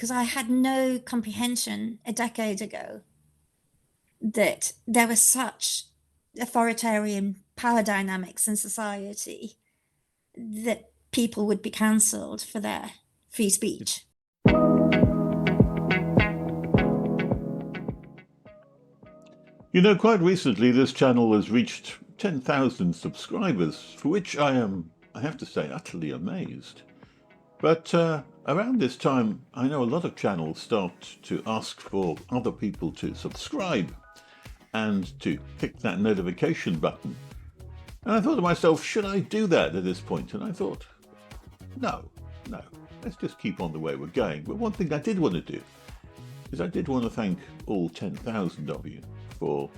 because I had no comprehension a decade ago that there was such authoritarian power dynamics in society that people would be cancelled for their free speech. You know, quite recently this channel has reached 10,000 subscribers, for which I have to say, utterly amazed. But around this time, I know a lot of channels start to ask for other people to subscribe and to click that notification button. And I thought to myself, should I do that at this point? And I thought, no, let's just keep on the way we're going. But one thing I did want to do is I did want to thank all 10,000 of you for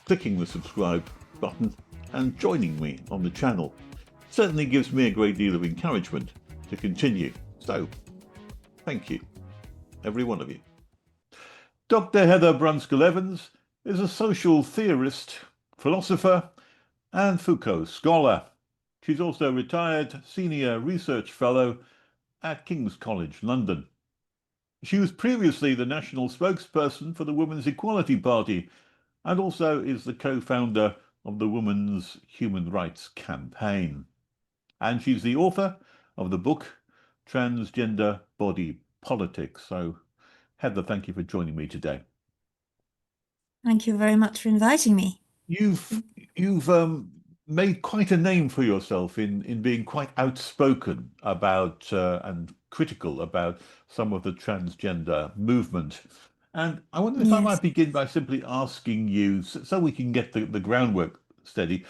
clicking the subscribe button and joining me on the channel. It certainly gives me a great deal of encouragement to continue. So, thank you, every one of you. Dr. Heather Brunskell-Evans is a social theorist, philosopher, and Foucault scholar. She's also a retired senior research fellow at King's College London. She was previously the National Spokesperson for the Women's Equality Party and also is the co-founder of the Women's Human Rights Campaign. And she's the author of the book Transgender Body Politics. So, Heather, thank you for joining me today. Thank you very much for inviting me. You've made quite a name for yourself in being quite outspoken about and critical about some of the transgender movement. And I wonder if I might begin by simply asking you, so we can get the groundwork steady,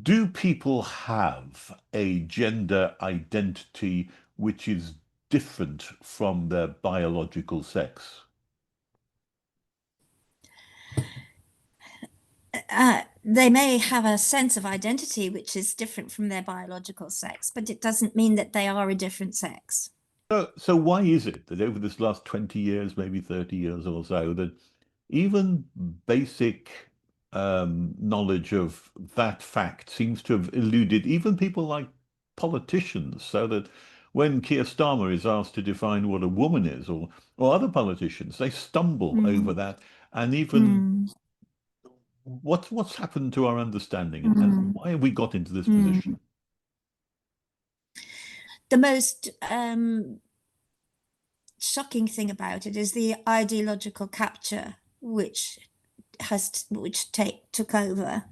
do people have a gender identity which is different from their biological sex? They may have a sense of identity which is different from their biological sex, but it doesn't mean that they are a different sex. So why is it that over this last 20 years, maybe 30 years or so, that even basic knowledge of that fact seems to have eluded even people like politicians, so that when Keir Starmer is asked to define what a woman is, or other politicians, they stumble over that, and even what's happened to our understanding, and why have we got into this position? The most shocking thing about it is the ideological capture which took over,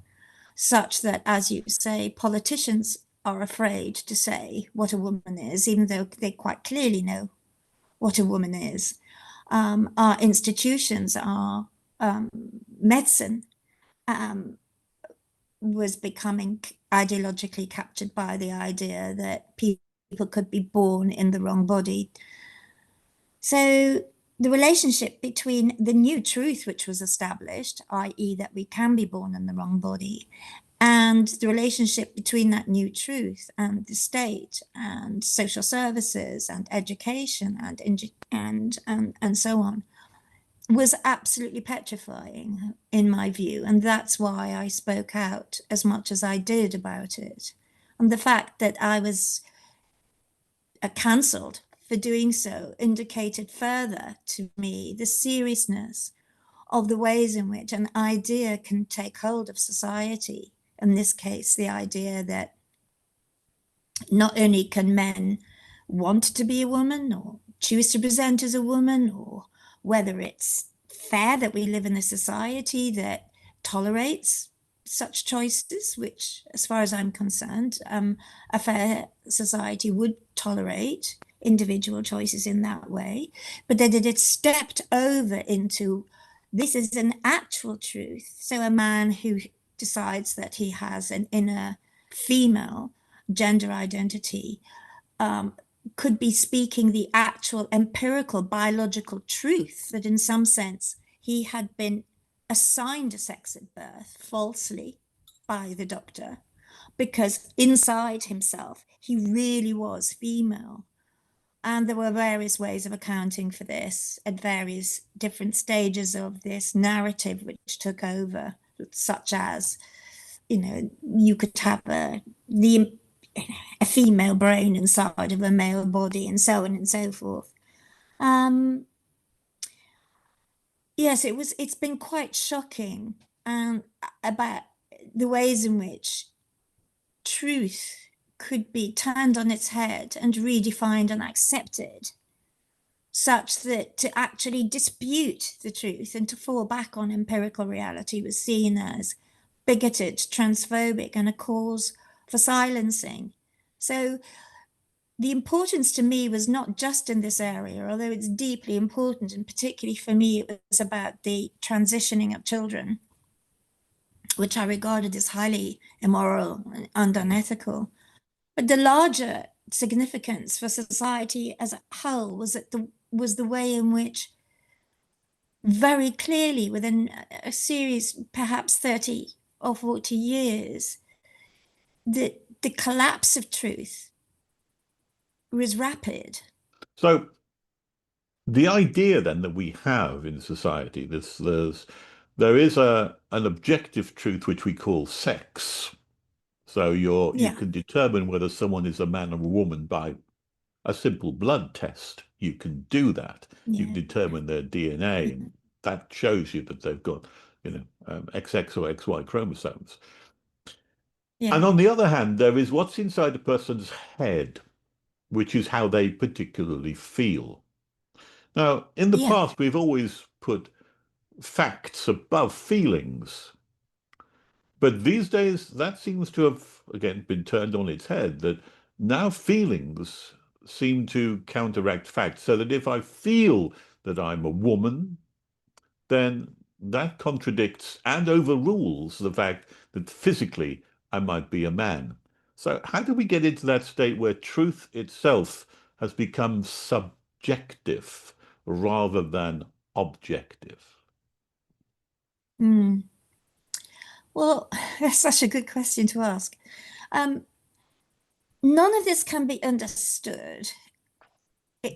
such that, as you say, politicians are afraid to say what a woman is, even though they quite clearly know what a woman is. Our institutions, our medicine was becoming ideologically captured by the idea that people could be born in the wrong body. So the relationship between the new truth which was established, i.e. that we can be born in the wrong body, and the relationship between that new truth and the state and social services and education and so on, was absolutely petrifying in my view. And that's why I spoke out as much as I did about it. And the fact that I was cancelled for doing so indicated further to me the seriousness of the ways in which an idea can take hold of society. In this case, the idea that not only can men want to be a woman or choose to present as a woman, or whether it's fair that we live in a society that tolerates such choices, which, as far as I'm concerned, a fair society would tolerate individual choices in that way, but that it had stepped over into this is an actual truth. So a man who decides that he has an inner female gender identity could be speaking the actual empirical biological truth that in some sense he had been assigned a sex at birth falsely by the doctor, because inside himself he really was female. And there were various ways of accounting for this at various different stages of this narrative which took over, such as, you know, you could have a female brain inside of a male body and so on and so forth. Um, yes, it's been quite shocking about the ways in which truth could be turned on its head and redefined and accepted, such that to actually dispute the truth and to fall back on empirical reality was seen as bigoted, transphobic, and a cause for silencing. So the importance to me was not just in this area, although it's deeply important, and particularly for me, it was about the transitioning of children, which I regarded as highly immoral and unethical. But the larger significance for society as a whole was the way in which very clearly within a series, perhaps 30 or 40 years, the collapse of truth was rapid. So the idea then that we have in society, there is an objective truth which we call sex. So you Yeah, can determine whether someone is a man or a woman by a simple blood test. You can do that. You can yeah, determine their DNA, and that shows you that they've got, XX or XY chromosomes. And yeah, on the other hand, there is what's inside a person's head, which is how they particularly feel. Now, in the yeah, past, we've always put facts above feelings. But these days, that seems to have, again, been turned on its head, that now feelings seem to counteract facts. So that if I feel that I'm a woman, then that contradicts and overrules the fact that physically I might be a man. So, how do we get into that state where truth itself has become subjective rather than objective? Mm. Well, that's such a good question to ask. Um, None of this can be understood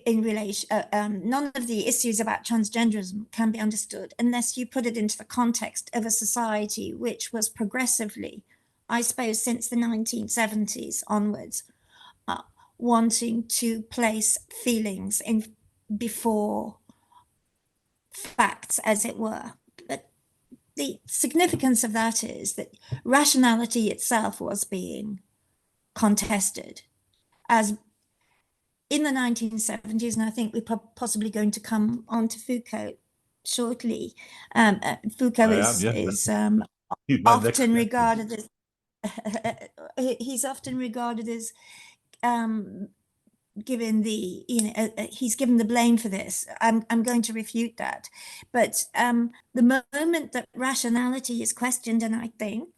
in relation, none of the issues about transgenderism can be understood unless you put it into the context of a society which was progressively, I suppose, since the 1970s onwards, uh, wanting to place feelings in before facts, as it were. But the significance of that is that rationality itself was being contested as in the 1970s, and I think we're possibly going to come on to Foucault shortly. Foucault I am, yeah. He's my next often guest. regarded as he's often regarded as um, given the he's given the blame for this. I'm going to refute that, but the moment that rationality is questioned, and I think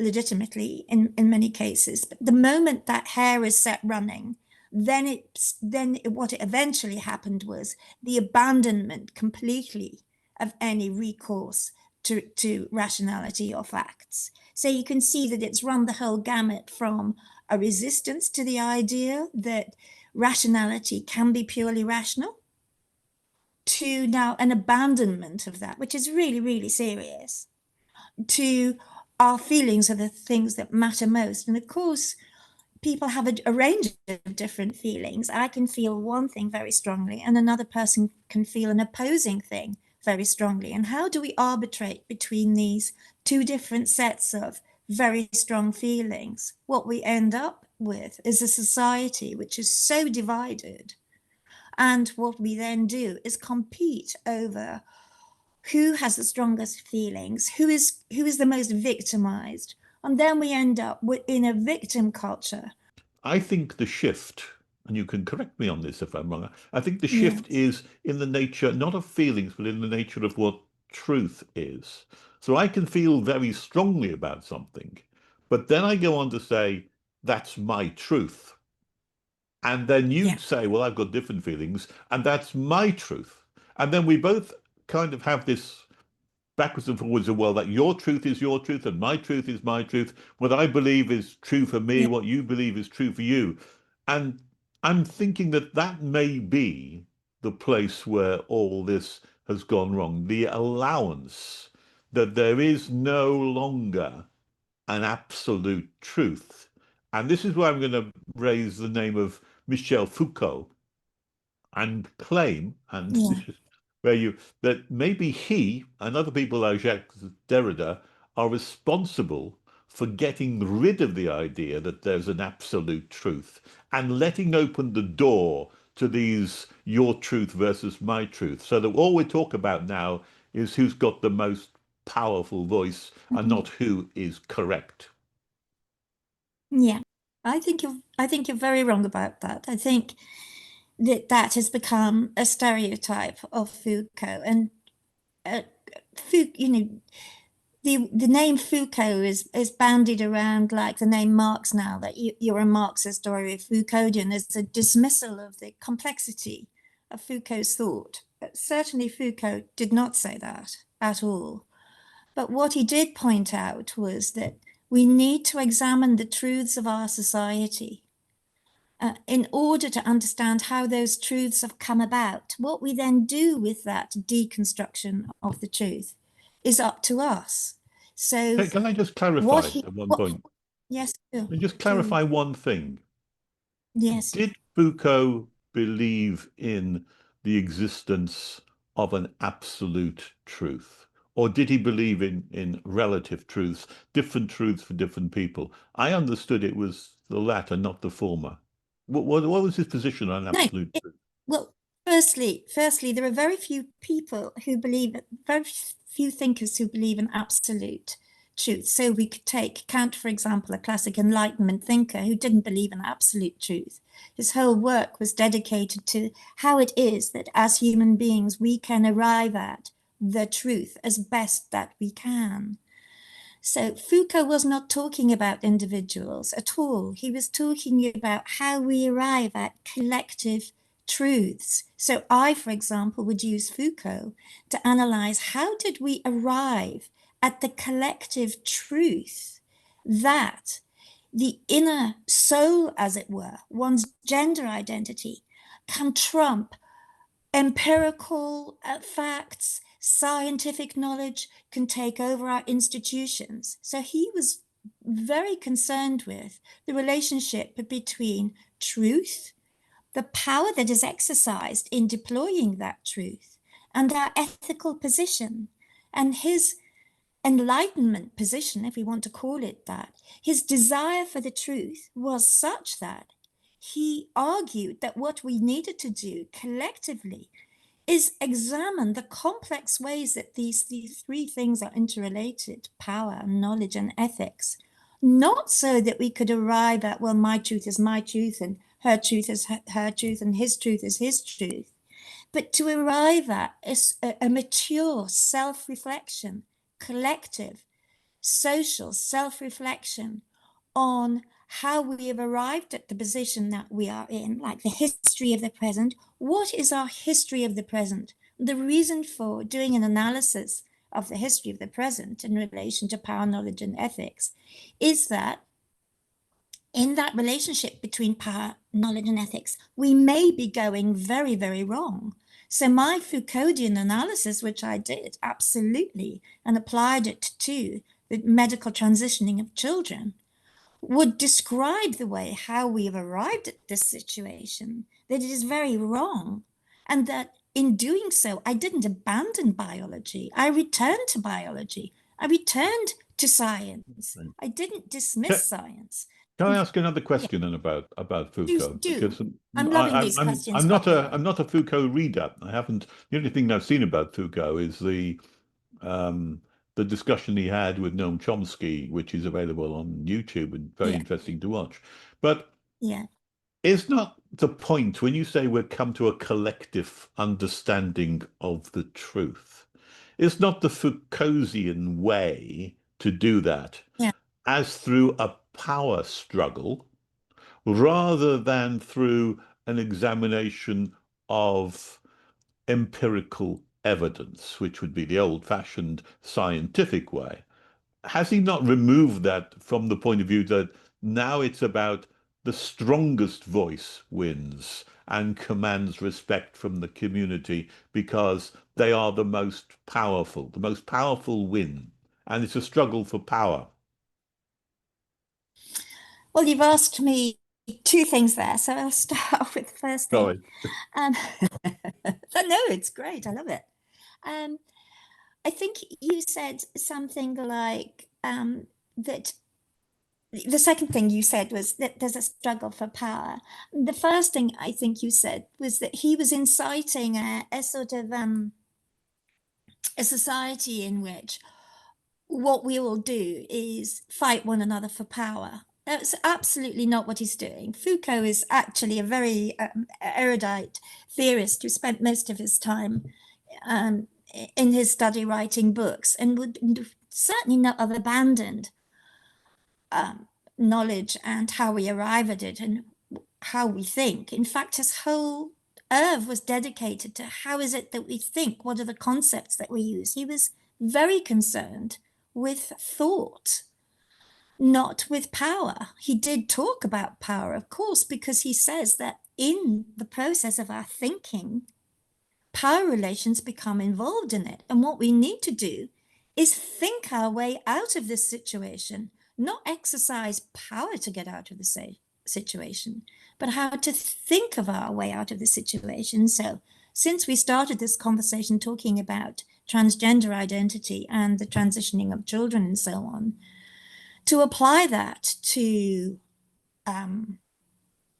legitimately in many cases, but the moment that hair is set running, what it eventually happened was the abandonment completely of any recourse to rationality or facts. So you can see that it's run the whole gamut from a resistance to the idea that rationality can be purely rational to now an abandonment of that, which is really, really serious, to our feelings are the things that matter most. And of course, people have a range of different feelings. I can feel one thing very strongly, and another person can feel an opposing thing very strongly. And how do we arbitrate between these two different sets of very strong feelings? What we end up with is a society which is so divided. And what we then do is compete over who has the strongest feelings, who is the most victimized. And then we end up in a victim culture. I think the shift, and you can correct me on this if I'm wrong, I think the shift Yes. is in the nature, not of feelings, but in the nature of what truth is. So I can feel very strongly about something, but then I go on to say, that's my truth. And then Yeah. you'd say, well, I've got different feelings, and that's my truth. And then we both kind of have this backwards and forwards of, well, that your truth is your truth and my truth is my truth. What I believe is true for me, Yeah. what you believe is true for you. And I'm thinking that that may be the place where all this has gone wrong. The allowance that there is no longer an absolute truth. And this is where I'm going to raise the name of Michel Foucault. and claim, and this Yeah. is where you, that maybe he and other people like Jacques Derrida are responsible for getting rid of the idea that there's an absolute truth and letting open the door to these your truth versus my truth, so that all we talk about now is who's got the most powerful voice and Mhm. not who is correct. Yeah. I think you're very wrong about that. I think that that has become a stereotype of Foucault, and Foucault, the name Foucault is bandied around like the name Marx now, that you're a Marxist or a Foucauldian, is a dismissal of the complexity of Foucault's thought. But certainly Foucault did not say that at all. But what he did point out was that we need to examine the truths of our society in order to understand how those truths have come about. What we then do with that deconstruction of the truth is up to us. So Can I just what clarify he, at one what, point? yes, do, Can I just do, clarify one thing? yes. Did Foucault believe in the existence of an absolute truth? Or did he believe in relative truths, different truths for different people? I understood it was the latter, not the former. What was his position on No, absolute it, truth? well, firstly, there are very few people who believe, very few thinkers who believe in absolute truth. So we could take Kant, for example, a classic Enlightenment thinker who didn't believe in absolute truth. His whole work was dedicated to how it is that as human beings we can arrive at the truth as best that we can. So Foucault was not talking about individuals at all. He was talking about how we arrive at collective truths. So I, for example, would use Foucault to analyze how did we arrive at the collective truth that the inner soul, as it were, one's gender identity, can trump empirical facts, scientific knowledge can take over our institutions. So he was very concerned with the relationship between truth, the power that is exercised in deploying that truth, and our ethical position. And his enlightenment position, if we want to call it that, his desire for the truth was such that he argued that what we needed to do collectively is examine the complex ways that these three things are interrelated: power, knowledge, and ethics. Not so that we could arrive at, well, my truth is my truth, and her truth is her truth, and his truth is his truth, but to arrive at a mature self reflection, collective, social self reflection on how we have arrived at the position that we are in, like the history of the present. What is our history of the present? The reason for doing an analysis of the history of the present in relation to power, knowledge, and ethics is that in that relationship between power, knowledge, and ethics, we may be going very, very wrong. So, my Foucauldian analysis, which I did absolutely and applied it to the medical transitioning of children, would describe the way how we have arrived at this situation, that it is very wrong, and that in doing so, I didn't abandon biology. I returned to biology. I returned to science. I didn't dismiss Can, science. can I And ask another yeah, question then about Foucault? do. Because I'm loving these questions, by the way. I'm not a Foucault reader. I haven't. The only thing I've seen about Foucault is um, the discussion he had with Noam Chomsky, which is available on YouTube and very Yeah, interesting to watch. But yeah, is not the point when you say we've come to a collective understanding of the truth, is not the Foucauldian way to do that yeah. as through a power struggle rather than through an examination of empirical evidence, which would be the old-fashioned scientific way? Has he not removed that from the point of view that now it's about the strongest voice wins and commands respect from the community because they are the most powerful win, and it's a struggle for power? Well, you've asked me two things there. So I'll start with the first thing. Sorry. Um, no, it's great. I love it. Um, I think you said something like that. The second thing you said was that there's a struggle for power. The first thing I think you said was that he was inciting a sort of a society in which what we will do is fight one another for power. That's absolutely not what he's doing. Foucault is actually a very erudite theorist who spent most of his time um, in his study writing books and would certainly not have abandoned knowledge and how we arrive at it and how we think. In fact, his whole oeuvre was dedicated to how is it that we think? What are the concepts that we use? He was very concerned with thought, not with power. He did talk about power, of course, because he says that in the process of our thinking, power relations become involved in it. And what we need to do is think our way out of this situation, not exercise power to get out of the situation, but how to think of our way out of the situation. So, since we started this conversation talking about transgender identity and the transitioning of children and so on, to apply that to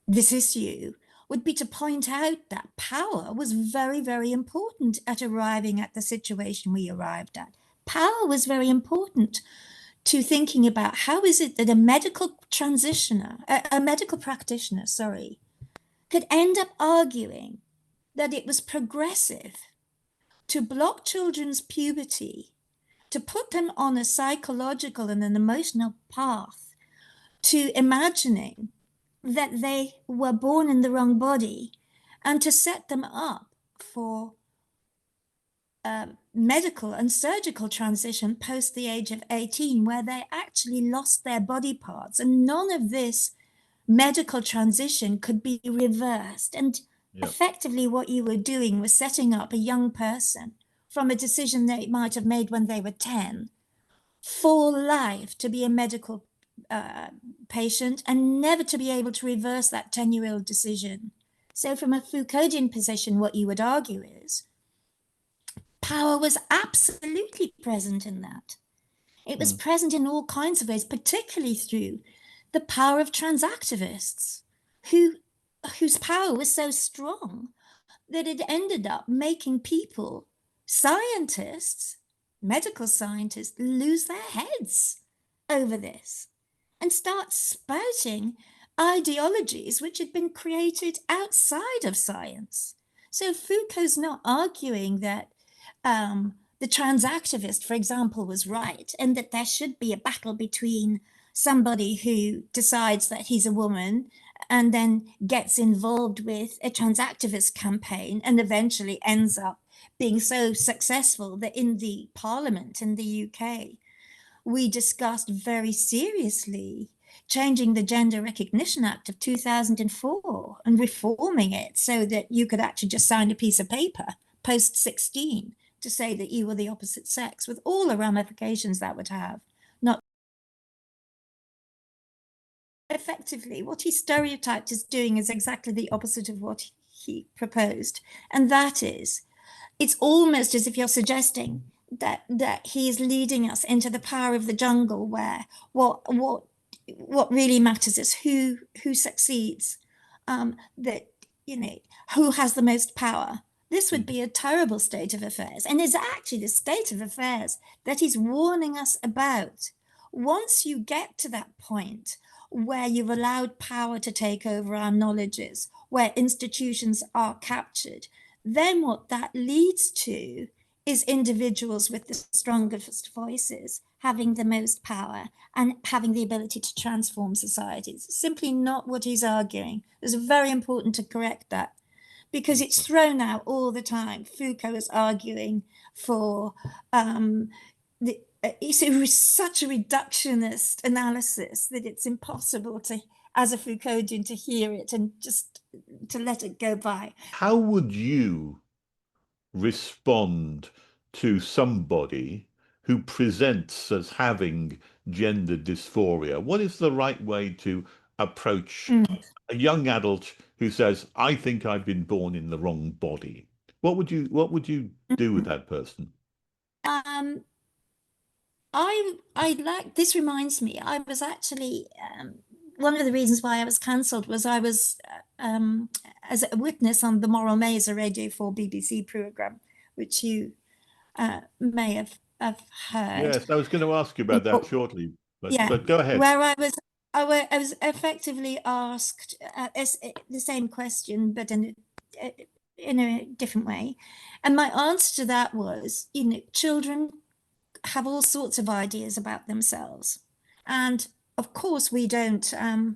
this issue would be to point out that power was very, very important at arriving at the situation we arrived at. Power was very important to thinking about how is it that a medical practitioner, sorry, could end up arguing that it was progressive to block children's puberty, to put them on a psychological and an emotional path to imagining that they were born in the wrong body and to set them up for medical and surgical transition post the age of 18, where they actually lost their body parts. And none of this medical transition could be reversed. And effectively, what you were doing was setting up a young person from a decision they might have made when they were 10 for life to be a medical patient and never to be able to reverse that 10-year-old decision. So from a Foucauldian position, what you would argue is power was absolutely present in that. It was present in all kinds of ways, particularly through the power of trans activists whose power was so strong that it ended up making people, scientists, medical scientists, lose their heads over this and start spouting ideologies which had been created outside of science. So Foucault's not arguing that the trans activist, for example, was right and that there should be a battle between somebody who decides that he's a woman and then gets involved with a trans activist campaign and eventually ends up being so successful that in the parliament in the UK, we discussed very seriously changing the Gender Recognition Act of 2004 and reforming it so that you could actually just sign a piece of paper post 16 to say that you were the opposite sex, with all the ramifications that would have. Not effectively, what he stereotyped as doing is exactly the opposite of what he proposed. And that is, it's almost as if you're suggesting that he is leading us into the power of the jungle, where what really matters is who succeeds, that who has the most power. This would be a terrible state of affairs, and is actually the state of affairs that he's warning us about. Once you get to that point where you've allowed power to take over our knowledges, where institutions are captured, then what that leads to is individuals with the strongest voices having the most power and having the ability to transform societies. It's simply not what he's arguing. It's very important to correct that, because it's thrown out all the time. Foucault is arguing for it's such a reductionist analysis that it's impossible to, as a Foucauldian, to hear it and just to let it go by. How would you respond to somebody who presents as having gender dysphoria? What is the right way to approach a young adult who says, "I think I've been born in the wrong body." What would you do with that person? Um, I like this. Reminds me, I was actually one of the reasons why I was cancelled was I was as a witness on the Moral Maze, a Radio 4 BBC program, which you may have heard. Yes, I was going to ask you about that shortly, but Yeah, go ahead. where I was effectively asked the same question, but in a different way, and my answer to that was, children have all sorts of ideas about themselves, and of course we don't say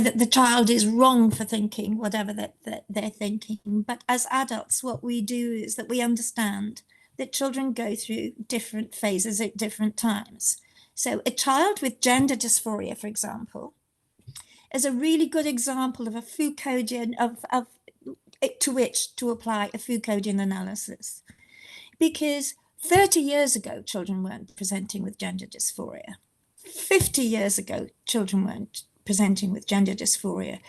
that the child is wrong for thinking whatever that they're thinking, but as adults, what we do is that we understand that children go through different phases at different times. So a child with gender dysphoria, for example, is a really good example of a Foucauldian of to which to apply a Foucauldian analysis. Because 30 years ago, children weren't presenting with gender dysphoria. 50 years ago, children weren't presenting with gender dysphoria.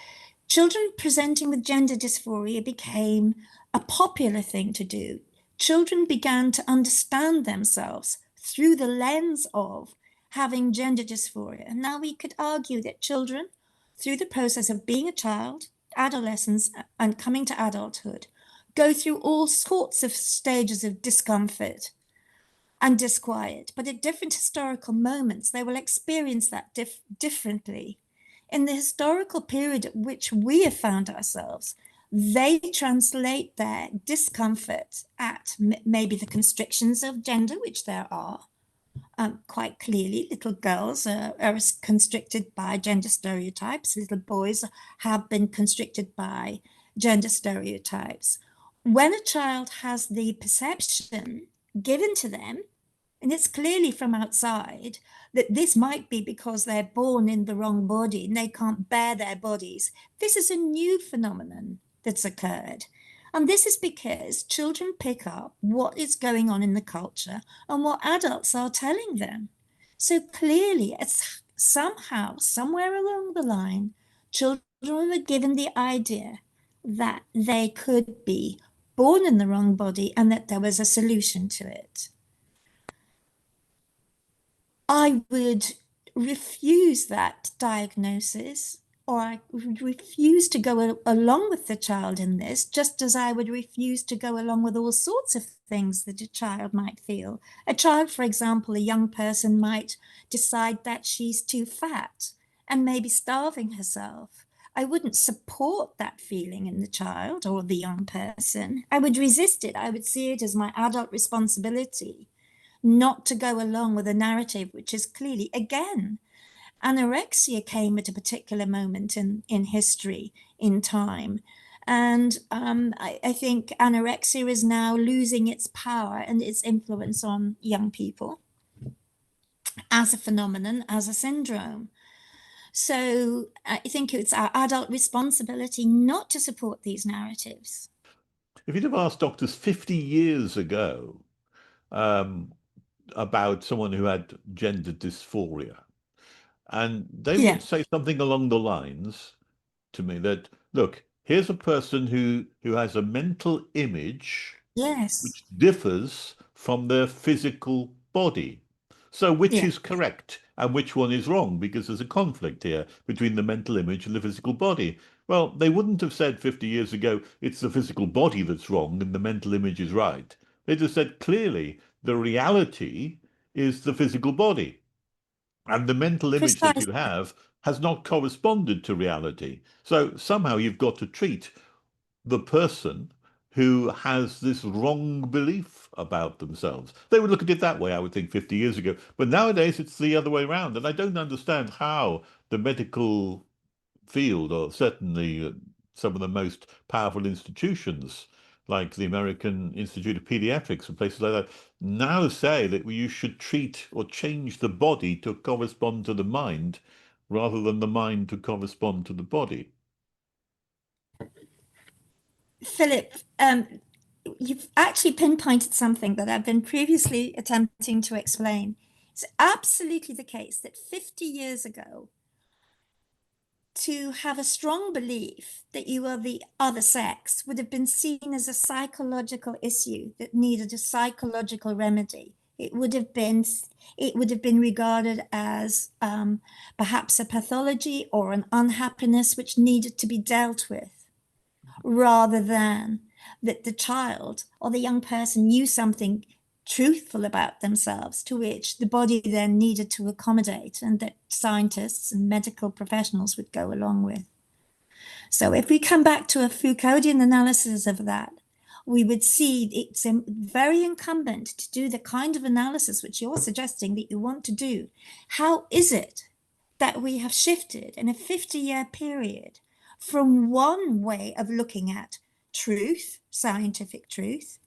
Children presenting with gender dysphoria became a popular thing to do. Children began to understand themselves through the lens of having gender dysphoria. And now we could argue that children, through the process of being a child, adolescence, and coming to adulthood, go through all sorts of stages of discomfort and disquiet, but at different historical moments, they will experience that differently. In the historical period at which we have found ourselves, they translate their discomfort at maybe the constrictions of gender, which there are. Quite clearly, little girls are constricted by gender stereotypes. Little boys have been constricted by gender stereotypes. When a child has the perception given to them, and it's clearly from outside, that this might be because they're born in the wrong body and they can't bear their bodies. This is a new phenomenon that's occurred. And this is because children pick up what is going on in the culture and what adults are telling them. So clearly, it's somehow, somewhere along the line, children were given the idea that they could be born in the wrong body and that there was a solution to it. I would refuse that diagnosis, or I would refuse to go along with the child in this, just as I would refuse to go along with all sorts of things that a child might feel. A child, for example, a young person might decide that she's too fat and maybe starving herself. I wouldn't support that feeling in the child or the young person. I would resist it. I would see it as my adult responsibility not to go along with a narrative which is clearly, again, anorexia came at a particular moment in history, in time. And I think anorexia is now losing its power and its influence on young people as a phenomenon, as a syndrome. So I think it's our adult responsibility not to support these narratives. If you'd have asked doctors 50 years ago um, about someone who had gender dysphoria, and they Yeah. would say something along the lines to me that, look, here's a person who has a mental image Yes. which differs from their physical body. So which Yeah. is correct and which one is wrong? Because there's a conflict here between the mental image and the physical body. Well, they wouldn't have said 50 years ago, it's the physical body that's wrong and the mental image is right. They just said clearly the reality is the physical body. And the mental image that you Precisely. have has not corresponded to reality. So somehow you've got to treat the person who has this wrong belief about themselves. They would look at it that way, I would think, 50 years ago. But nowadays it's the other way around. And I don't understand how the medical field, or certainly some of the most powerful institutions, like the American Institute of Pediatrics and places like that, now say that you should treat or change the body to correspond to the mind rather than the mind to correspond to the body. Philip, you've actually pinpointed something that I've been previously attempting to explain. It's absolutely the case that 50 years ago, to have a strong belief that you are the other sex would have been seen as a psychological issue that needed a psychological remedy. It would have been regarded as perhaps a pathology or an unhappiness which needed to be dealt with, rather than that the child or the young person knew something truthful about themselves to which the body then needed to accommodate, and that scientists and medical professionals would go along with. So if we come back to a Foucauldian analysis of that, we would see it's very incumbent to do the kind of analysis which you're suggesting that you want to do. How is it that we have shifted in a 50-year period from one way of looking at truth, scientific truth,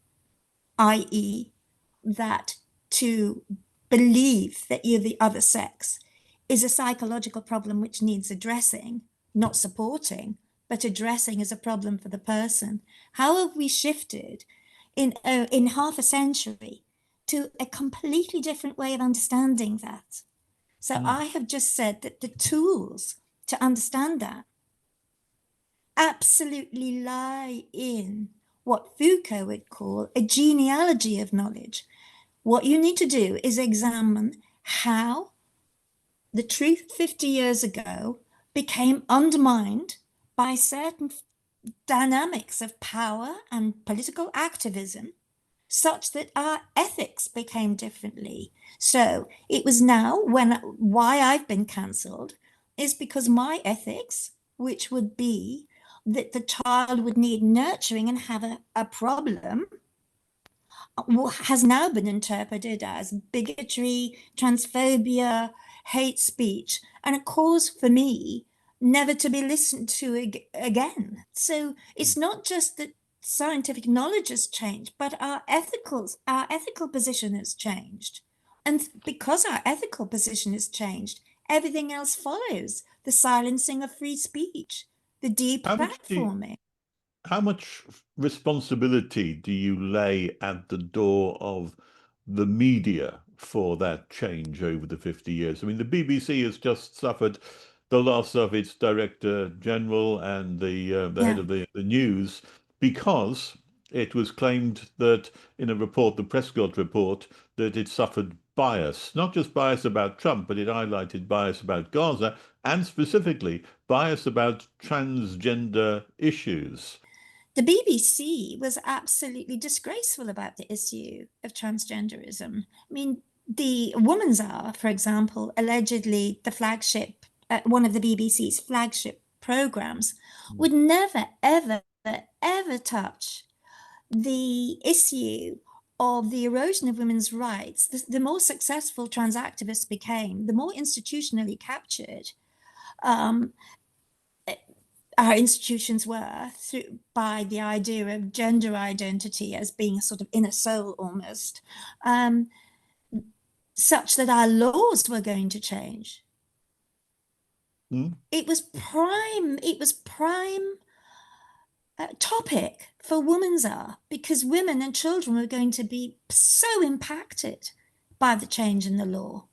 i.e., that to believe that you're the other sex is a psychological problem which needs addressing, not supporting, but addressing as a problem for the person. How have we shifted in half a century to a completely different way of understanding that? So I have just said that the tools to understand that absolutely lie in what Foucault would call a genealogy of knowledge. What you need to do is examine how the truth 50 years ago became undermined by certain dynamics of power and political activism, such that our ethics became differently. So it was now why I've been cancelled is because my ethics, which would be that the child would need nurturing and have a problem, has now been interpreted as bigotry, transphobia, hate speech, and a cause for me never to be listened to again. So it's not just that scientific knowledge has changed, but our ethical position has changed. And because our ethical position has changed, everything else follows. The silencing of free speech, the How much do you, deplatforming. how much responsibility do you lay at the door of the media for that change over the 50 years? I mean, the BBC has just suffered the loss of its director general and the head Yeah. of the news because it was claimed that in a report, the Prescott report, that it suffered bias, not just bias about Trump, but it highlighted bias about Gaza and specifically bias about transgender issues. The BBC was absolutely disgraceful about the issue of transgenderism. I mean, the Woman's Hour, for example, allegedly the flagship, one of the BBC's flagship programs, would never, ever, ever touch the issue of the erosion of women's rights. The more successful trans activists became, the more institutionally captured um, our institutions were by the idea of gender identity as being a sort of inner soul almost, um, such that our laws were going to change. Mm. It was prime topic for Women's Hour because women and children were going to be so impacted by the change in the law.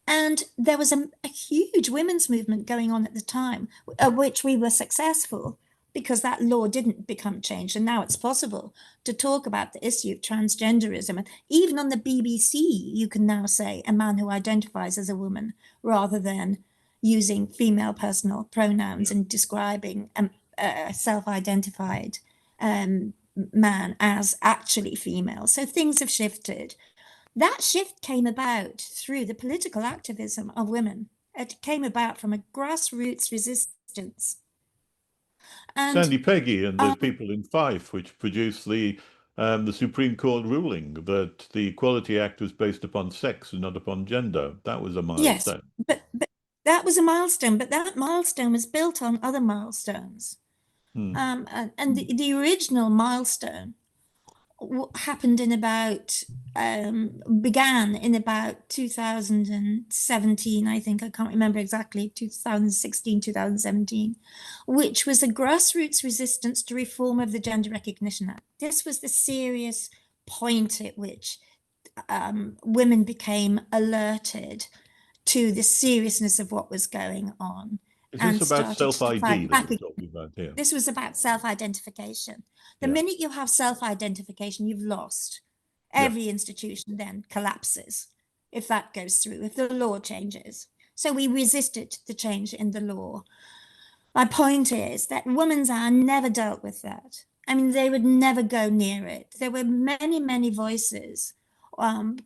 And there was a huge women's movement going on at the time, which we were successful because that law didn't become changed. And now it's possible to talk about the issue of transgenderism. And even on the BBC, you can now say a man who identifies as a woman rather than using female personal pronouns and describing a self-identified man as actually female. So things have shifted. That shift came about through the political activism of women. It came about from a grassroots resistance. And Sandy Peggy and the um, people in Fife, which produced the Supreme Court ruling that the Equality Act was based upon sex and not upon gender. That was a yes, milestone. but that was a milestone, but that milestone was built on other milestones. Hmm. And the original milestone happened in about began in about 2017, I think. I can't remember exactly, 2016, 2017, which was a grassroots resistance to reform of the Gender Recognition Act. This was the serious point at which women became alerted to the seriousness of what was going on. Is this and about started to self-ID fight that back. we're talking about here? This was about self-identification. The Yeah. minute you have self-identification, you've lost. Yeah. Every institution then collapses if that goes through, if the law changes. So we resisted the change in the law. My point is that Women's Hour never dealt with that. I mean, they would never go near it. There were many, many voices.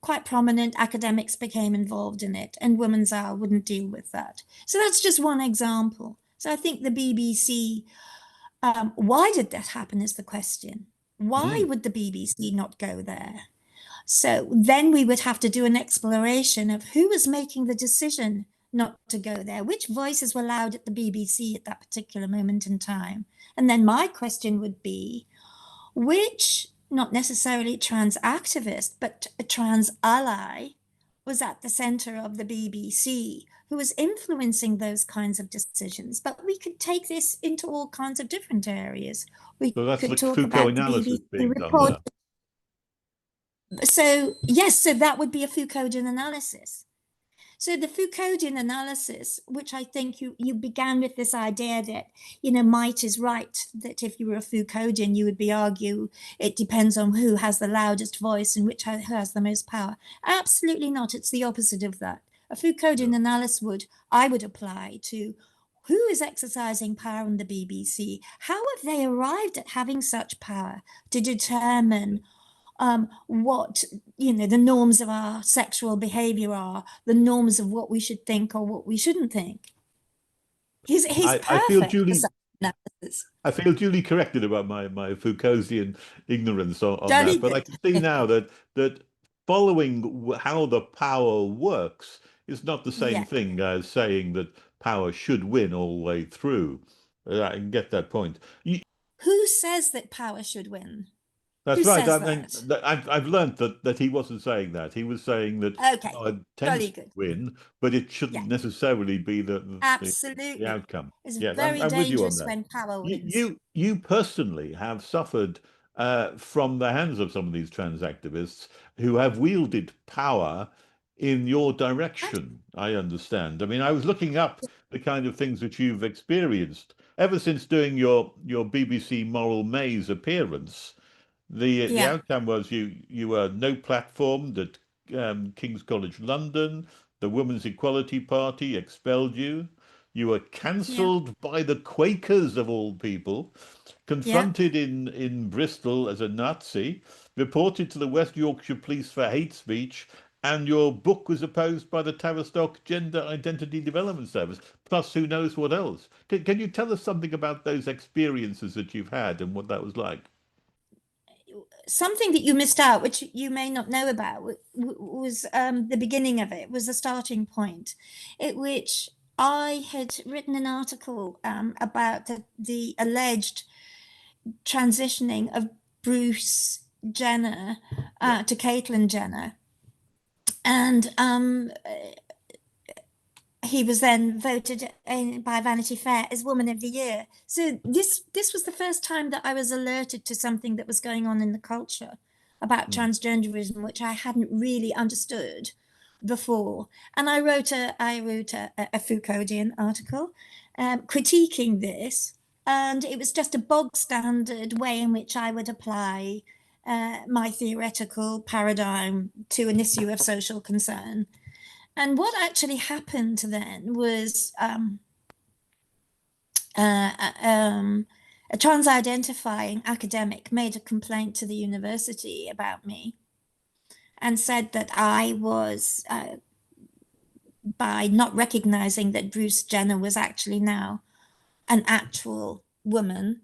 Quite prominent academics became involved in it, and Women's Hour wouldn't deal with that. So that's just one example. So I think the BBC, why did that happen is the question. Why would the BBC not go there? So then we would have to do an exploration of who was making the decision not to go there, which voices were loud at the BBC at that particular moment in time. And then my question would be, which, not necessarily trans activist, but a trans ally was at the center of the BBC who was influencing those kinds of decisions. But we could take this into all kinds of different areas. We So that's could the talk Foucault about the analysis BBC being done report. there. So yes, so that would be a Foucauldian analysis. So the Foucauldian analysis, which I think you began with this idea that, might is right, that if you were a Foucauldian, you would be argue it depends on who has the loudest voice and who has the most power. Absolutely not. It's the opposite of that. A Foucauldian analysis I would apply to who is exercising power in the BBC? How have they arrived at having such power to determine what the norms of our sexual behavior are, the norms of what we should think or what we shouldn't think. He's I feel perfect for duly such analysis. I feel duly corrected about my Foucauldian ignorance on Jolly that, but I good. can see now that following how the power works is not the same Yeah. thing as saying that power should win all the way through. I can get that point. Who says that power should win? That's Who right. says I mean, that? I've learned that he wasn't saying that. He was saying that Okay. power tends Jolly to good. win, but it Yeah. shouldn't necessarily be the Absolutely. outcome. It's Yeah, very I'm with you on dangerous that. when power You wins. you personally have suffered from the hands of some of these trans activists who have wielded power in your direction, I understand. I mean, I was looking up the kind of things that you've experienced ever since doing your BBC Moral Maze appearance. The Yeah. outcome was you were no platformed at King's College London. The Women's Equality Party expelled you. You were Yeah. cancelled by the Quakers of all people, Yeah. confronted in Bristol as a Nazi, reported to the West Yorkshire Police for hate speech, and your book was opposed by the Tavistock Gender Identity Development Service, plus who knows what else. Can you tell us something about those experiences that you've had and what that was like? Something that you missed out, which you may not know about, was the beginning of it, was the starting point, at which I had written an article about the alleged transitioning of Bruce Jenner Yeah. to Caitlyn Jenner. And he was then voted by Vanity Fair as Woman of the Year. So this was the first time that I was alerted to something that was going on in the culture about transgenderism, which I hadn't really understood before. And I wrote a Foucauldian article critiquing this, and it was just a bog standard way in which I would apply my theoretical paradigm to an issue of social concern. And what actually happened then was a trans identifying academic made a complaint to the university about me and said that I was, by not recognizing that Bruce Jenner was actually now an actual woman,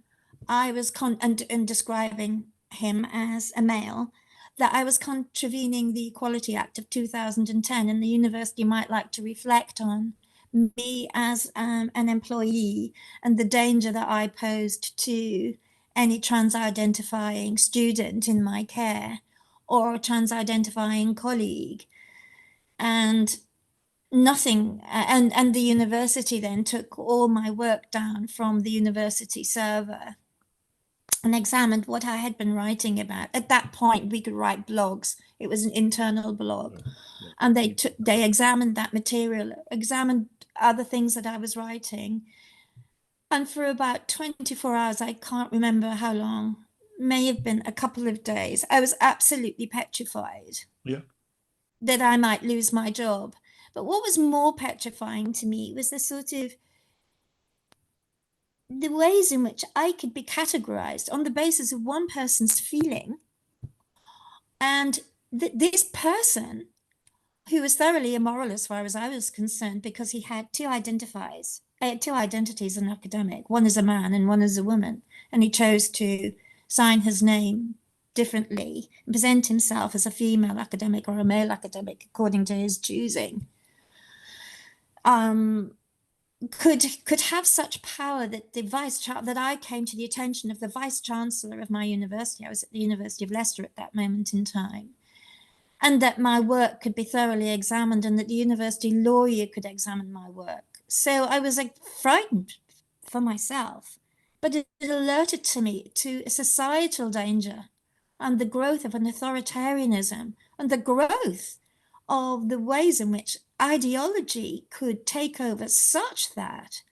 I was and describing him as a male, that I was contravening the Equality Act of 2010, and the university might like to reflect on me as an employee and the danger that I posed to any trans identifying student in my care or a trans identifying colleague. And nothing, and the university then took all my work down from the university server and examined what I had been writing about. At that point, we could write blogs. It was an internal blog. Yeah. And they examined that material, examined other things that I was writing. And for about 24 hours, I can't remember how long, may have been a couple of days, I was absolutely petrified Yeah. that I might lose my job. But what was more petrifying to me was the sort of the ways in which I could be categorized on the basis of one person's feeling. And this person, who was thoroughly immoral as far as I was concerned, because he had two identities as an academic, one as a man and one as a woman, and he chose to sign his name differently and present himself as a female academic or a male academic according to his choosing, could have such power that that I came to the attention of the vice chancellor of my university. I was at the University of Leicester at that moment in time, and that my work could be thoroughly examined, and that the university lawyer could examine my work. So I was like frightened for myself, but it alerted to me to a societal danger and the growth of an authoritarianism and the growth of the ways in which ideology could take over, such that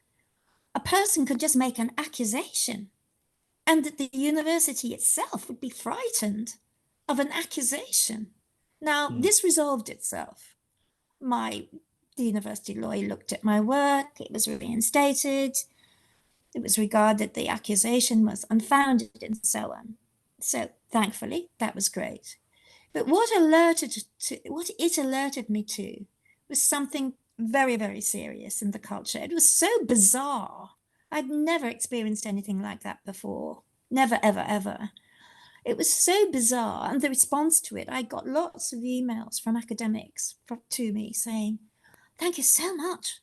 a person could just make an accusation and that the university itself would be frightened of an accusation. Now, this resolved itself. The university lawyer looked at my work, it was reinstated, it was regarded the accusation was unfounded, and so on. So thankfully, that was great. But what it alerted me to was something very, very serious in the culture. It was so bizarre. I'd never experienced anything like that before. Never, ever, ever. It was so bizarre. And the response to it, I got lots of emails from academics to me saying, thank you so much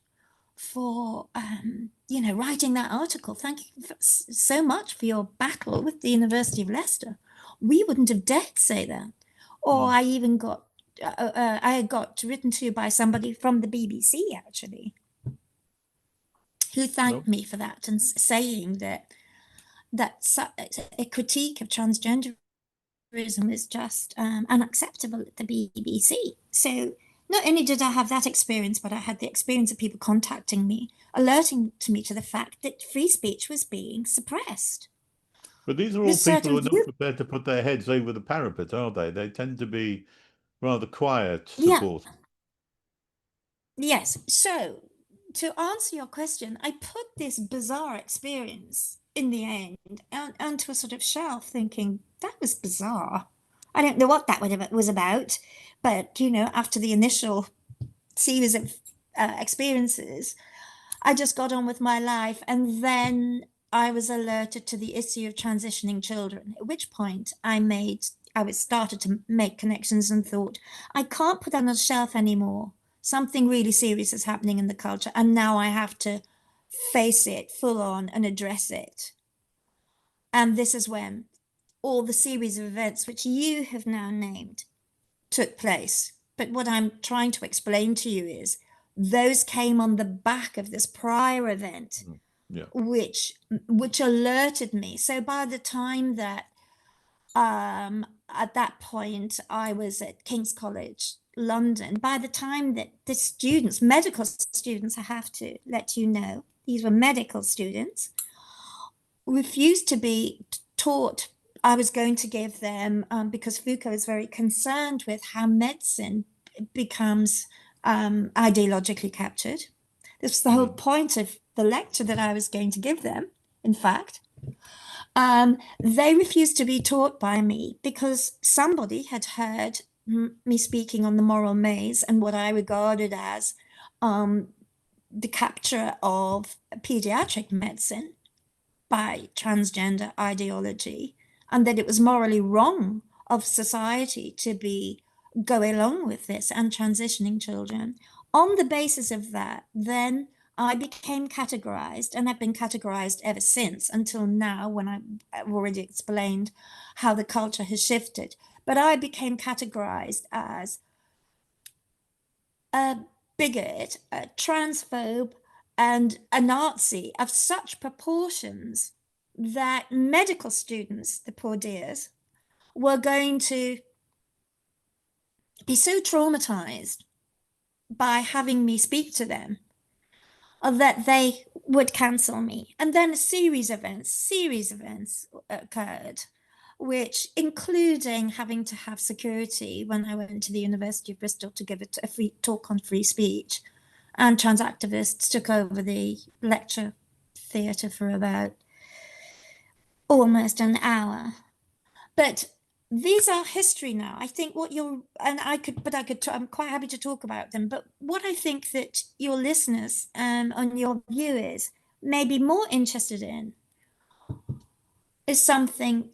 for writing that article. Thank you so much for your battle with the University of Leicester. We wouldn't have dared say that. Or I even got I got written to by somebody from the BBC actually, who thanked me for that and saying that a critique of transgenderism is just unacceptable at the BBC. So not only did I have that experience, but I had the experience of people contacting me, alerting to me to the fact that free speech was being suppressed. But these are all people who are not prepared to put their heads over the parapet, are they? They tend to be rather quiet supporters. Yes. So to answer your question, I put this bizarre experience in the end onto a sort of shelf, thinking that was bizarre. I don't know what that was about, but after the initial series of experiences, I just got on with my life, and then I was alerted to the issue of transitioning children. At which point, started to make connections and thought, I can't put that on a shelf anymore. Something really serious is happening in the culture, and now I have to face it full on and address it. And this is when all the series of events which you have now named took place. But what I'm trying to explain to you is those came on the back of this prior event, which alerted me. So by the time that at that point I was at King's College London, by the time that the students, medical students, I have to let you know, these were medical students, refused to be taught. I was going to give them, because Foucault is very concerned with how medicine becomes ideologically captured. This was the whole point of the lecture that I was going to give them, in fact. They refused to be taught by me because somebody had heard me speaking on the moral maze and what I regarded as the capture of pediatric medicine by transgender ideology, and that it was morally wrong of society to be going along with this and transitioning children. On the basis of that, then I became categorized, and I've been categorized ever since until now, when I've already explained how the culture has shifted. But I became categorized as a bigot, a transphobe, and a Nazi of such proportions that medical students, the poor dears, were going to be so traumatized by having me speak to them that they would cancel me. And then a series of events occurred, which including having to have security when I went to the University of Bristol to give a free talk on free speech. And trans activists took over the lecture theatre for about almost an hour. But these are history now. I think what you're, and I could, but I could, I'm quite happy to talk about them. But what I think that your listeners and your viewers may be more interested in is something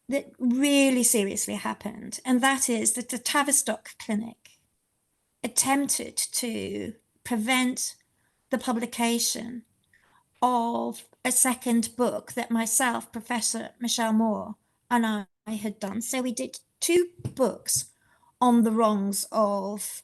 that really seriously happened. And that is that the Tavistock Clinic attempted to prevent the publication of a second book that myself, Professor Michelle Moore, and I had done. So we did two books on the wrongs of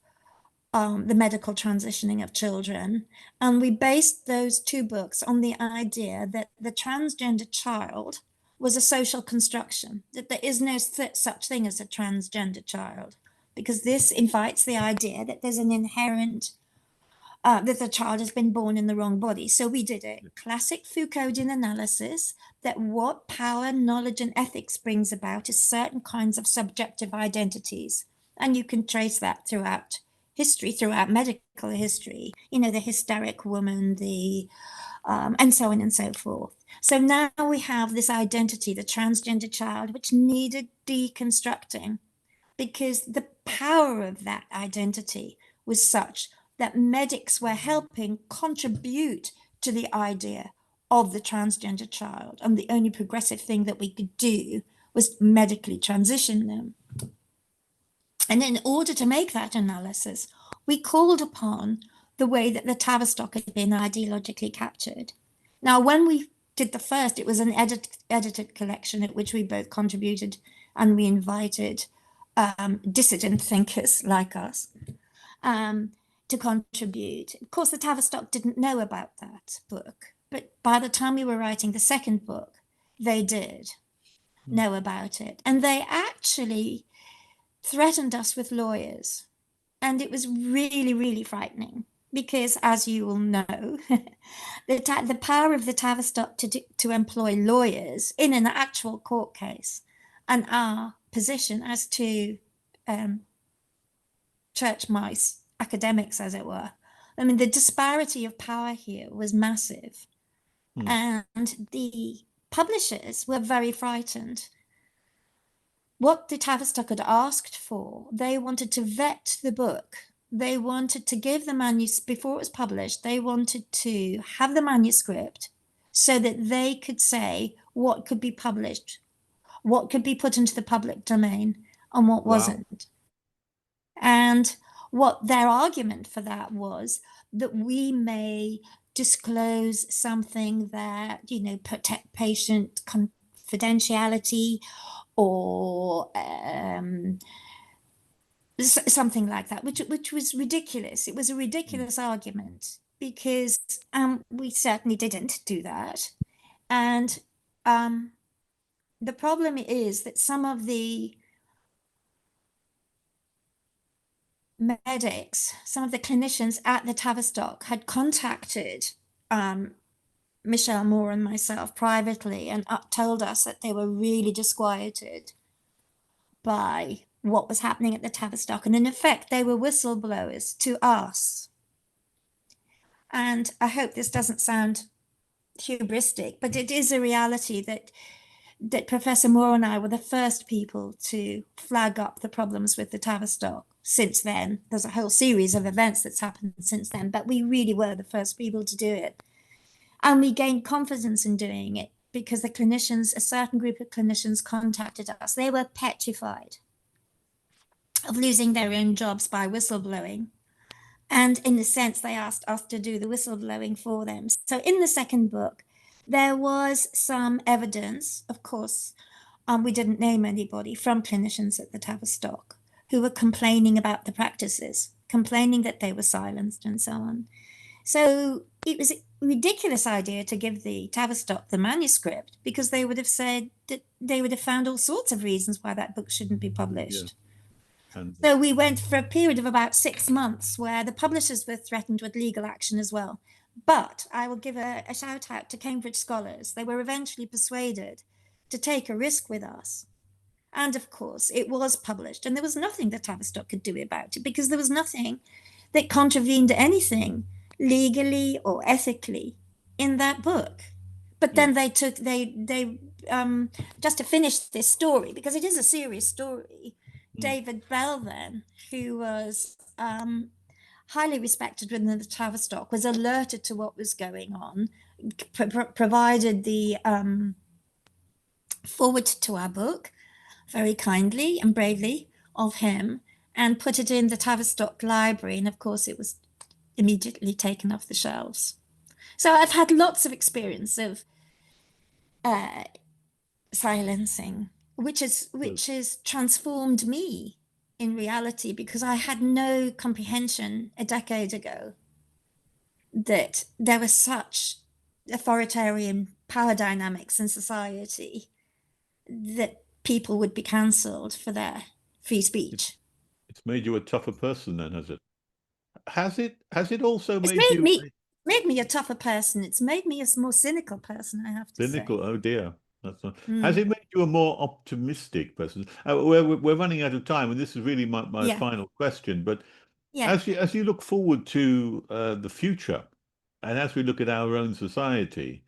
the medical transitioning of children. And we based those two books on the idea that the transgender child was a social construction, that there is no such thing as a transgender child, because this invites the idea that there's an inherent that the child has been born in the wrong body. So we did a classic Foucauldian analysis that what power, knowledge, and ethics brings about is certain kinds of subjective identities. And you can trace that throughout history, throughout medical history, you know, the hysteric woman, and so on and so forth. So now we have this identity, the transgender child, which needed deconstructing because the power of that identity was such that medics were helping contribute to the idea of the transgender child. And the only progressive thing that we could do was medically transition them. And in order to make that analysis, we called upon the way that the Tavistock had been ideologically captured. Now, when we did the first, it was an edited collection at which we both contributed, and we invited dissident thinkers like us to contribute. Of course, the Tavistock didn't know about that book, but by the time we were writing the second book, they did know about it. And they actually threatened us with lawyers. And it was really, really frightening because, as you will know, the power of the Tavistock to employ lawyers in an actual court case and our position as to church mice, academics, as it were. I mean, the disparity of power here was massive. And the publishers were very frightened. What the Tavistock had asked for, they wanted to vet the book. They wanted to give the manuscript, before it was published, they wanted to have the manuscript so that they could say what could be published, what could be put into the public domain, and what wasn't. And what their argument for that was that we may disclose something that, you know, protect patient confidentiality or something like that, which was ridiculous. It was a ridiculous argument because we certainly didn't do that. And the problem is that some of the medics, some of the clinicians at the Tavistock had contacted Michelle Moore and myself privately and told us that they were really disquieted by what was happening at the Tavistock. And in effect, they were whistleblowers to us. And I hope this doesn't sound hubristic, but it is a reality that Professor Moore and I were the first people to flag up the problems with the Tavistock. Since then, there's a whole series of events that's happened since then, but we really were the first people to do it. And we gained confidence in doing it because the clinicians, a certain group of clinicians contacted us. They were petrified of losing their own jobs by whistleblowing. And in a sense, they asked us to do the whistleblowing for them. So in the second book, there was some evidence, of course, we didn't name anybody, from clinicians at the Tavistock who were complaining about the practices, complaining that they were silenced and so on. So it was a ridiculous idea to give the Tavistock the manuscript because they would have said that they would have found all sorts of reasons why that book shouldn't be published. And So we went for a period of about 6 months where the publishers were threatened with legal action as well. But I will give a shout out to Cambridge scholars. They were eventually persuaded to take a risk with us. And of course, it was published, and there was nothing that Tavistock could do about it because there was nothing that contravened anything legally or ethically in that book. But then yeah. they just to finish this story, because it is a serious story, Mm. David Bell then, who was highly respected within the Tavistock, was alerted to what was going on, provided the forward to our book very kindly and bravely of him, and put it in the Tavistock library. And of course, it was immediately taken off the shelves. So I've had lots of experience of uh, silencing, which has transformed me in reality, because I had no comprehension a decade ago that there was such authoritarian power dynamics in society that people would be cancelled for their free It's speech. it's made you a tougher person then, has it? Has it also It's made you made me a tougher person. It's made me a more cynical person, I have to say. cynical? Oh dear. That's not, has Mm. it made you a more optimistic person? We're running out of time, and this is really my Yeah, final question. But yeah, as you look forward to the future, and as we look at our own society,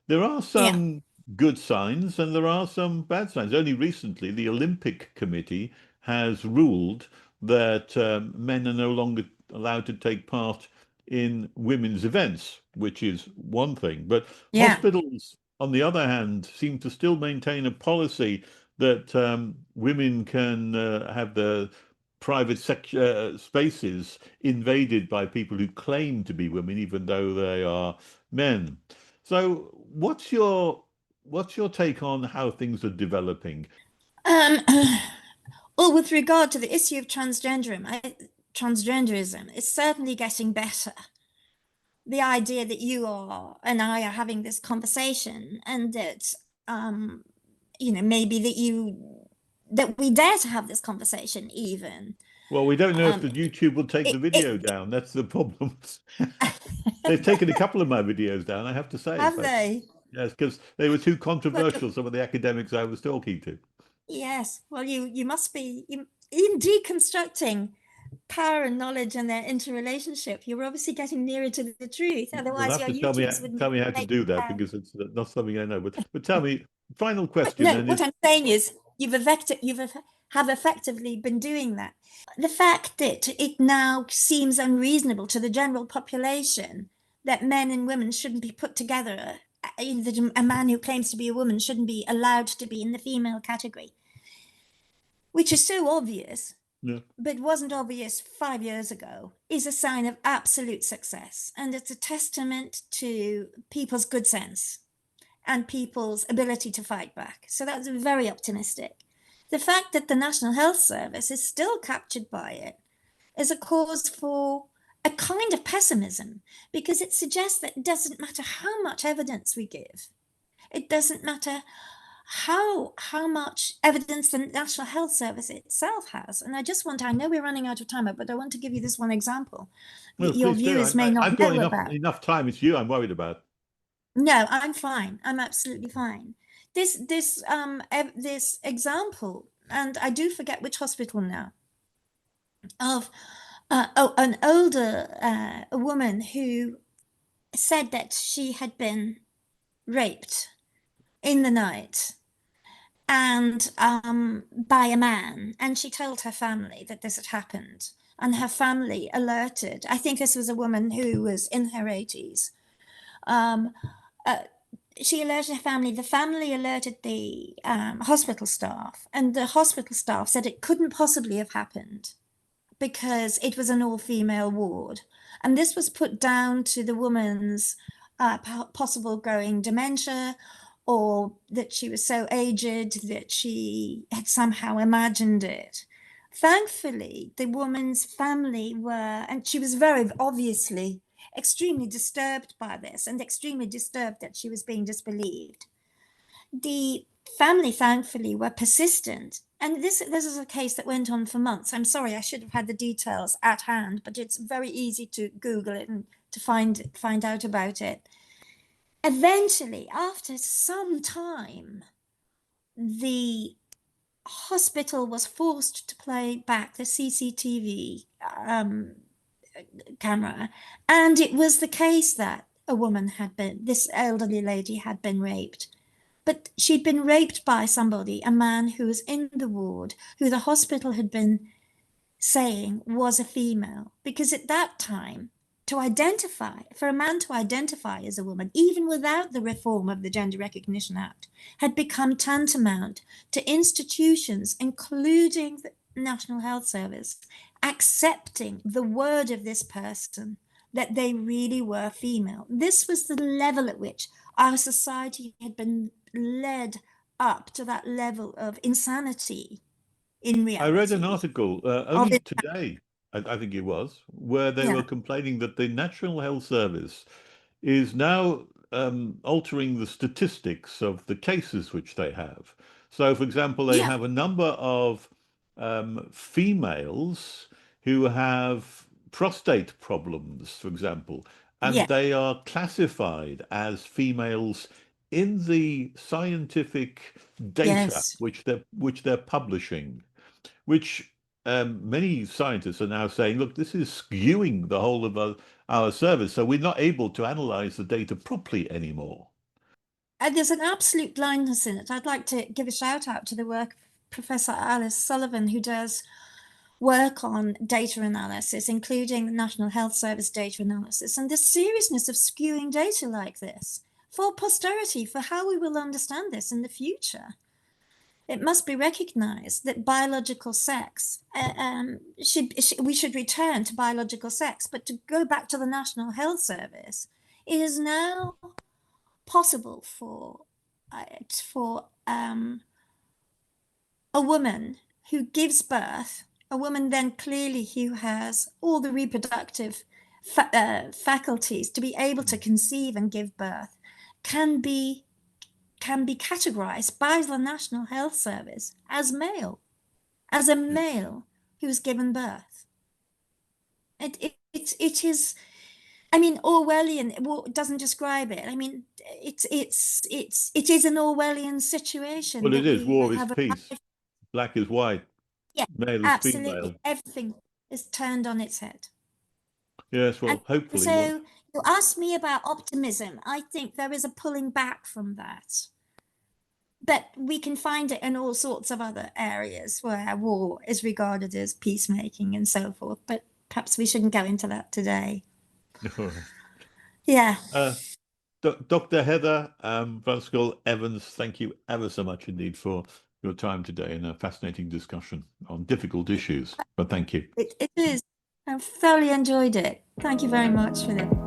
there are yeah, some good signs and there are some bad signs. Only recently, the Olympic Committee has ruled that men are no longer allowed to take part in women's events, which is one thing. But yeah, hospitals, on the other hand, seem to still maintain a policy that women can have their private spaces invaded by people who claim to be women, even though they are men. So, what's your take on how things are developing? Um, well, with regard to the issue of transgenderism, it's certainly getting better. The idea that you are and I are having this conversation, and that maybe that we dare to have this conversation even. Well, we don't know if Um, the YouTube will take the video it down. That's the problem. They've taken a couple of my videos down, I have to say, have but they? yes, because they were too Well, controversial, some of the academics I was talking to. yes. Well, you must be in deconstructing power and knowledge and their interrelationship. You're obviously getting nearer to the truth. You'll Otherwise, have your to tell me YouTubes wouldn't tell me how to make do that sense. because it's not something I know. But tell me, final But question, no, and what is I'm saying is have effectively been doing that. The fact that it now seems unreasonable to the general population that men and women shouldn't be put together, that a man who claims to be a woman shouldn't be allowed to be in the female category, which is so obvious, yeah. but wasn't obvious 5 years ago, is a sign of absolute success. And it's a testament to people's good sense and people's ability to fight back. So that's very optimistic. The fact that the National Health Service is still captured by it is a cause for a kind of pessimism, because it suggests that it doesn't matter how much evidence we give, it doesn't matter how much evidence the National Health Service itself has. And I know we're running out of time, but I want to give you this one example Well, that your please do. viewers may I've not got know enough about. enough time. It's you I'm worried about. No, I'm fine. I'm absolutely fine. This example, and I do forget which hospital now, of an older a woman who said that she had been raped in the night, and by a man, and she told her family that this had happened, and her family alerted. I think this was a woman who was in her 80s. Um, uh, she alerted her family. The family alerted the hospital staff, and the hospital staff said it couldn't possibly have happened because it was an all-female ward. And this was put down to the woman's possible growing dementia, or that she was so aged that she had somehow imagined it. Thankfully, the woman's family were, and she was very obviously extremely disturbed by this and extremely disturbed that she was being disbelieved. The family, thankfully, were persistent and this is a case that went on for months. I'm sorry, I should have had the details at hand, but it's very easy to Google it and to find out about it. Eventually, after some time, the hospital was forced to play back the CCTV camera, and it was the case that this elderly lady had been raped. But she'd been raped by somebody, a man who was in the ward, who the hospital had been saying was a female. Because at that time, for a man to identify as a woman, even without the reform of the Gender Recognition Act, had become tantamount to institutions, including the National Health Service, accepting the word of this person that they really were female. This was the level at which our society had been led up to, that level of insanity in reality. I read an article only today, I think it was, where they were complaining that the National Health Service is now altering the statistics of the cases which they have. So, for example, they have a number of females who have prostate problems, for example, and they are classified as females in the scientific data which they're publishing, which many scientists are now saying, look, this is skewing the whole of our service, so we're not able to analyze the data properly anymore. There's an absolute blindness in it. I'd like to give a shout out to the work of Professor Alice Sullivan, who does work on data analysis, including the National Health Service data analysis, and the seriousness of skewing data like this for posterity, for how we will understand this in the future. It must be recognized that biological sex, we should return to biological sex, but to go back to the National Health Service, it is now possible for a woman who gives birth, a woman then clearly who has all the reproductive faculties to be able to conceive and give birth, can be categorized by the National Health Service as a male who's given birth. It is, I mean, Orwellian doesn't describe it. I mean, it is an Orwellian situation. Well, it is. War is peace. Black is white. Yeah, male is absolutely. female. Everything is turned on its head. Yes, well, hopefully. So you asked me about optimism. I think there is a pulling back from that. But we can find it in all sorts of other areas where war is regarded as peacemaking and so forth. But perhaps we shouldn't go into that today. Yeah. Dr. Heather Brunskell-Evans, thank you ever so much indeed for your time today and a fascinating discussion on difficult issues. But thank you. It is. I've thoroughly enjoyed it. Thank you very much for this.